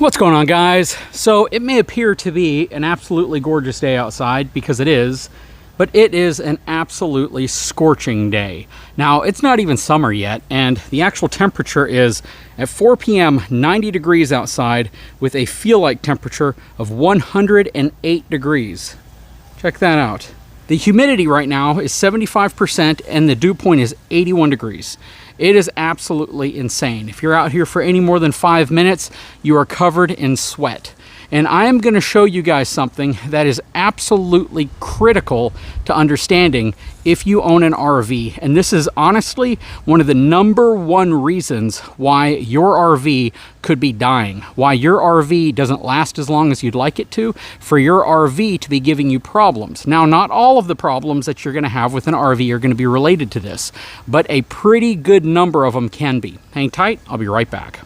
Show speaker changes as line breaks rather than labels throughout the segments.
What's going on, guys? So it may appear to be an absolutely gorgeous day outside, because it is, but it is an absolutely scorching day. Now, it's not even summer yet, and the actual temperature is at 4 p.m. 90 degrees outside with a feel-like temperature of 108 degrees. Check that out. The humidity right now is 75% and the dew point is 81 degrees. It is absolutely insane. If you're out here for any more than 5 minutes, you are covered in sweat. And I am going to show you guys something that is absolutely critical to understanding if you own an RV. And this is honestly one of the #1 reasons why your RV could be dying, why your RV doesn't last as long as you'd like it to, for your RV to be giving you problems. Now, not all of the problems that you're going to have with an RV are going to be related to this, but a pretty good number of them can be. Hang tight, I'll be right back.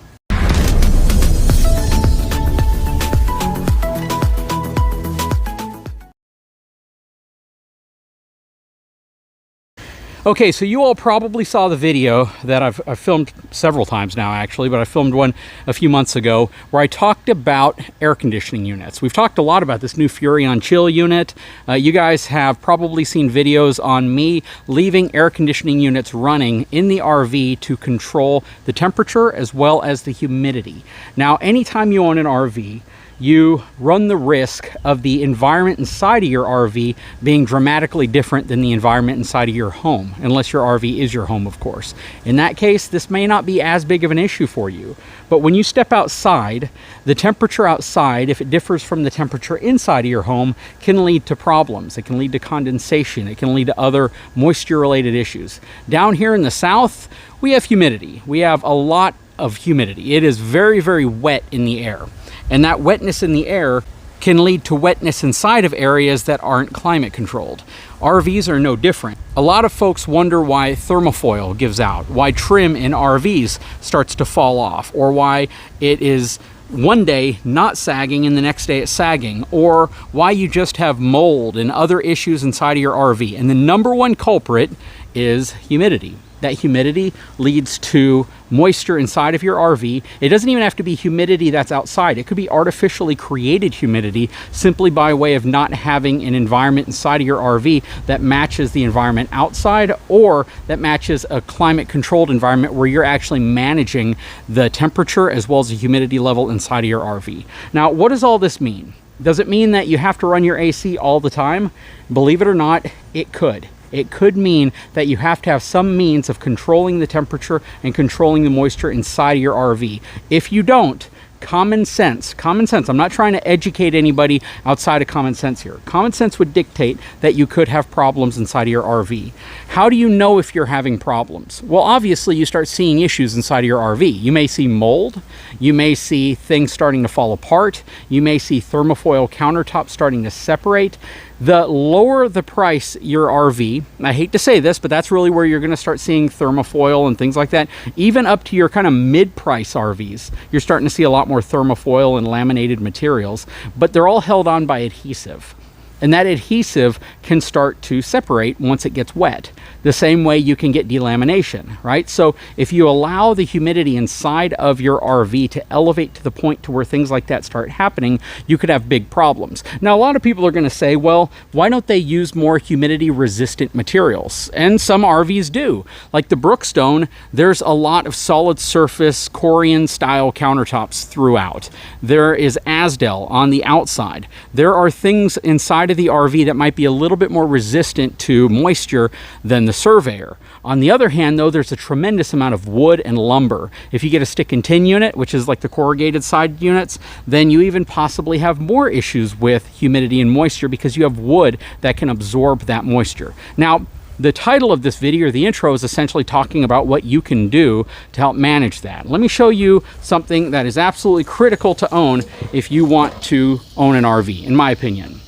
Okay, so you all probably saw the video that I've filmed several times now, actually, but I filmed one a few months ago where I talked about air conditioning units. We've talked a lot about this new Furrion Chill unit. You guys have probably seen videos on me leaving air conditioning units running in the RV to control the temperature as well as the humidity. Now, anytime you own an RV, you run the risk of the environment inside of your RV being dramatically different than the environment inside of your home, unless your RV is your home, of course. In that case, this may not be as big of an issue for you. But when you step outside, the temperature outside, if it differs from the temperature inside of your home, can lead to problems. It can lead to condensation. It can lead to other moisture-related issues. Down here in the south, we have humidity. We have a lot of humidity. It is very, very wet in the air. And that wetness in the air can lead to wetness inside of areas that aren't climate controlled. RVs are no different. A lot of folks wonder why thermofoil gives out, why trim in RVs starts to fall off, or why it is one day not sagging and the next day it's sagging, or why you just have mold and other issues inside of your RV. And the #1 culprit is humidity. That humidity leads to moisture inside of your RV. It doesn't even have to be humidity that's outside. It could be artificially created humidity simply by way of not having an environment inside of your RV that matches the environment outside, or that matches a climate controlled environment where you're actually managing the temperature as well as the humidity level inside of your RV. Now, what does all this mean? Does it mean that you have to run your AC all the time? Believe it or not, it could. It could mean that you have to have some means of controlling the temperature and controlling the moisture inside of your RV. If you don't, common sense, I'm not trying to educate anybody outside of common sense here. Common sense would dictate that you could have problems inside of your RV. How do you know if you're having problems? Well, obviously you start seeing issues inside of your RV. You may see mold, you may see things starting to fall apart, you may see thermofoil countertops starting to separate. The lower the price your RV, I hate to say this, but that's really where you're going to start seeing thermofoil and things like that. Even up to your kind of mid-price RVs, you're starting to see a lot more thermofoil and laminated materials, but they're all held on by adhesive. And that adhesive can start to separate once it gets wet. The same way you can get delamination, right? So if you allow the humidity inside of your RV to elevate to the point to where things like that start happening, you could have big problems. Now, a lot of people are going to say, well, why don't they use more humidity resistant materials? And some RVs do. Like the Brookstone, there's a lot of solid surface Corian style countertops throughout. There is Asdel on the outside. There are things inside of the RV that might be a little bit more resistant to moisture than the Surveyor. On the other hand, though, there's a tremendous amount of wood and lumber. If you get a stick and tin unit, which is like the corrugated side units, then you even possibly have more issues with humidity and moisture because you have wood that can absorb that moisture. Now, the title of this video, or the intro, is essentially talking about what you can do to help manage that. Let me show you something that is absolutely critical to own if you want to own an RV, in my opinion.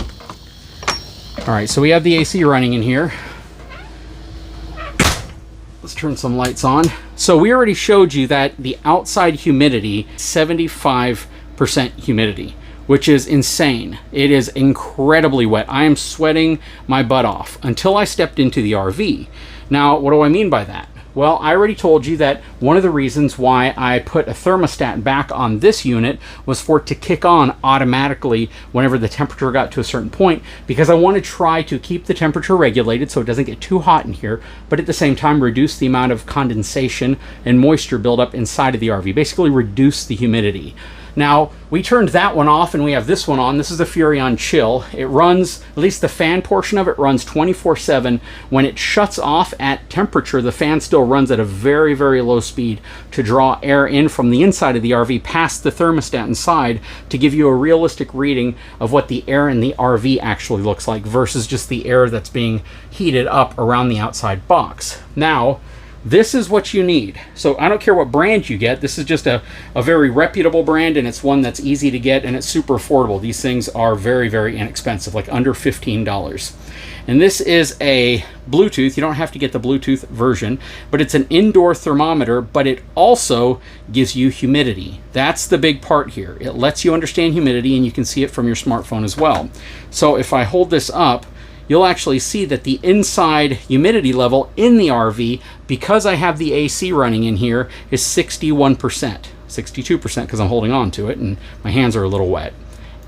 All right, so we have the AC running in here. Let's turn some lights on. So we already showed you that the outside humidity, 75% humidity, which is insane. It is incredibly wet. I am sweating my butt off until I stepped into the RV. Now, what do I mean by that? Well, I already told you that one of the reasons why I put a thermostat back on this unit was for it to kick on automatically whenever the temperature got to a certain point, because I want to try to keep the temperature regulated so it doesn't get too hot in here, but at the same time reduce the amount of condensation and moisture buildup inside of the RV, basically reduce the humidity. Now, we turned that one off and we have this one on. This is the Furrion Chill. It runs, at least the fan portion of it runs 24/7. When it shuts off at temperature, the fan still runs at a very, very low speed to draw air in from the inside of the RV past the thermostat inside to give you a realistic reading of what the air in the RV actually looks like versus just the air that's being heated up around the outside box. Now, this is what you need. So I don't care what brand you get. This is just a very reputable brand, and it's one that's easy to get, and it's super affordable. These things are very, very inexpensive, like under $15. And this is a Bluetooth. You don't have to get the Bluetooth version, but it's an indoor thermometer, but it also gives you humidity. That's the big part here. It lets you understand humidity, and you can see it from your smartphone as well. So if I hold this up, you'll actually see that the inside humidity level in the RV, because I have the AC running in here, is 61%. 62% because I'm holding on to it and my hands are a little wet.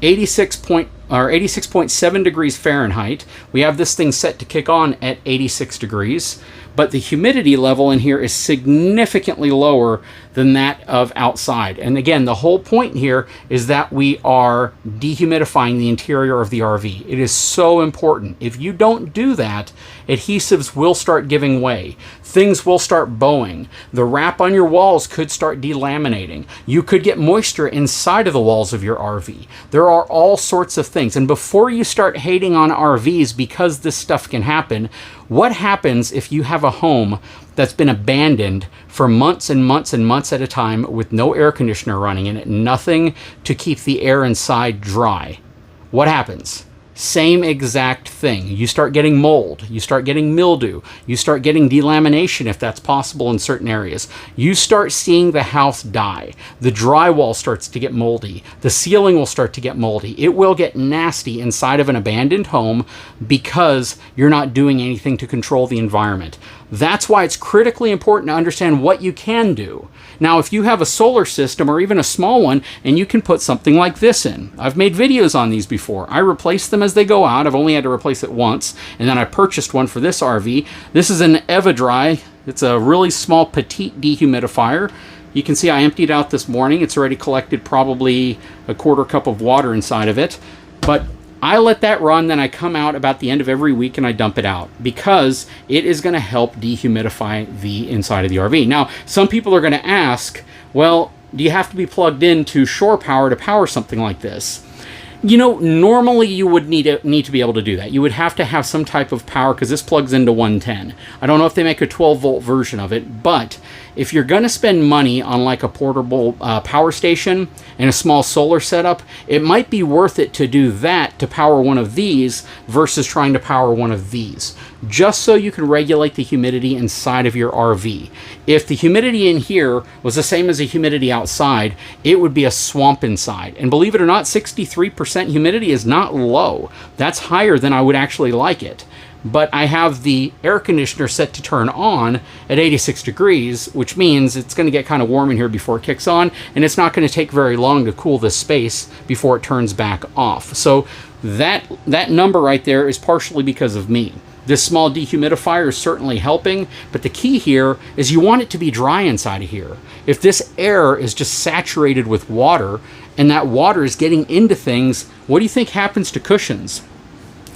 86.7 degrees Fahrenheit. We have this thing set to kick on at 86 degrees, but the humidity level in here is significantly lower than that of outside. And again, the whole point here is that we are dehumidifying the interior of the RV. It is so important. If you don't do that, adhesives will start giving way. Things will start bowing. The wrap on your walls could start delaminating. You could get moisture inside of the walls of your RV. There are all sorts of things. And before you start hating on RVs because this stuff can happen, what happens if you have a home that's been abandoned for months and months and months at a time with no air conditioner running in it, nothing to keep the air inside dry? What happens? Same exact thing. You start getting mold, you start getting mildew, you start getting delamination if that's possible in certain areas. You start seeing the house die. The drywall starts to get moldy. The ceiling will start to get moldy. It will get nasty inside of an abandoned home because you're not doing anything to control the environment. That's why it's critically important to understand what you can do. Now, if you have a solar system or even a small one, and you can put something like this in. I've made videos on these before. I replace them as they go out. I've only had to replace it once, and then I purchased one for this RV. This is an EvaDry. It's a really small, petite dehumidifier. You can see I emptied out this morning. It's already collected probably a quarter cup of water inside of it. But I let that run, then I come out about the end of every week and I dump it out because it is going to help dehumidify the inside of the RV. Now, some people are going to ask, well, do you have to be plugged into shore power to power something like this? You know, normally you would need to be able to do that. You would have to have some type of power because this plugs into 110. I don't know if they make a 12-volt version of it, but if you're going to spend money on like a portable power station and a small solar setup, it might be worth it to do that to power one of these versus trying to power one of these, just so you can regulate the humidity inside of your RV. If the humidity in here was the same as the humidity outside, it would be a swamp inside. And believe it or not, 63% humidity is not low. That's higher than I would actually like it. But I have the air conditioner set to turn on at 86 degrees, which means it's going to get kind of warm in here before it kicks on, and it's not going to take very long to cool this space before it turns back off. So that number right there is partially because of me. This small dehumidifier is certainly helping, but the key here is you want it to be dry inside of here. If this air is just saturated with water, and that water is getting into things, what do you think happens to cushions?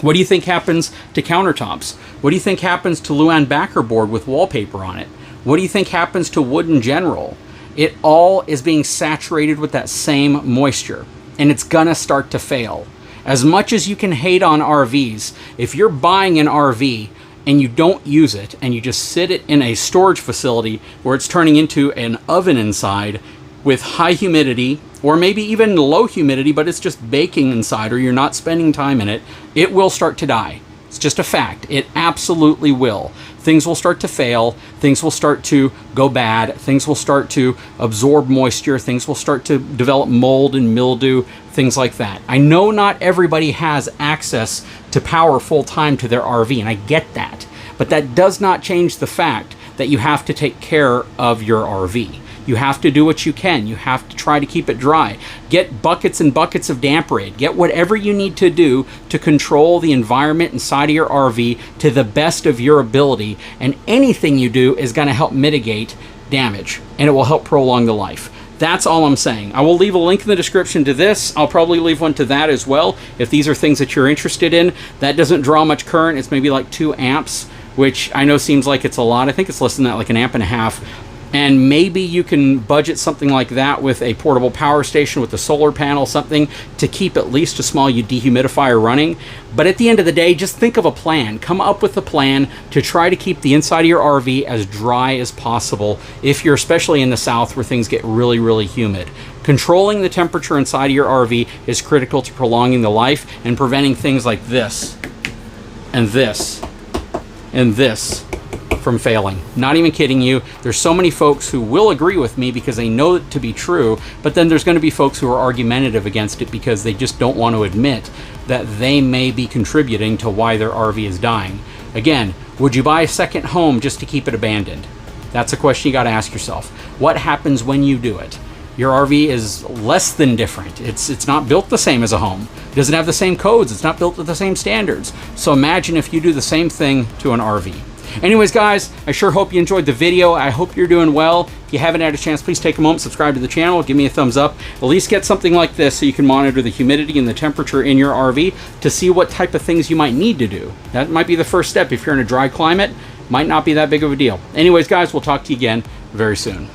What do you think happens to countertops? What do you think happens to Luan backer board with wallpaper on it? What do you think happens to wood in general? It all is being saturated with that same moisture, and it's gonna start to fail. As much as you can hate on RVs, if you're buying an RV and you don't use it and you just sit it in a storage facility where it's turning into an oven inside with high humidity, or maybe even low humidity, but it's just baking inside, or you're not spending time in it, it will start to die. It's just a fact. It absolutely will. Things will start to fail. Things will start to go bad. Things will start to absorb moisture. Things will start to develop mold and mildew, things like that. I know not everybody has access to power full time to their RV, and I get that. But that does not change the fact that you have to take care of your RV. You have to do what you can. You have to try to keep it dry. Get buckets and buckets of damp raid. Get whatever you need to do to control the environment inside of your RV to the best of your ability. And anything you do is going to help mitigate damage, and it will help prolong the life. That's all I'm saying. I will leave a link in the description to this. I'll probably leave one to that as well if these are things that you're interested in. That doesn't draw much current. It's maybe like 2 amps, which I know seems like it's a lot. I think it's less than that, like 1.5 amps. And maybe you can budget something like that with a portable power station with a solar panel, something to keep at least a small dehumidifier running. But at the end of the day, just think of a plan. Come up with a plan to try to keep the inside of your RV as dry as possible if you're especially in the south where things get really, really humid. Controlling the temperature inside of your RV is critical to prolonging the life and preventing things like this and this and this from failing. Not even kidding you. There's so many folks who will agree with me because they know it to be true, but then there's going to be folks who are argumentative against it because they just don't want to admit that they may be contributing to why their RV is dying. Again, would you buy a second home just to keep it abandoned? That's a question you got to ask yourself. What happens when you do it? Your RV is less than different. It's not built the same as a home. It doesn't have the same codes. It's not built to the same standards. So imagine if you do the same thing to an RV. Anyways, guys, I sure hope you enjoyed the video. I hope you're doing well. If you haven't had a chance, please take a moment, subscribe to the channel, give me a thumbs up. At least get something like this so you can monitor the humidity and the temperature in your RV to see what type of things you might need to do. That might be the first step. If you're in a dry climate, might not be that big of a deal. Anyways, guys, we'll talk to you again very soon.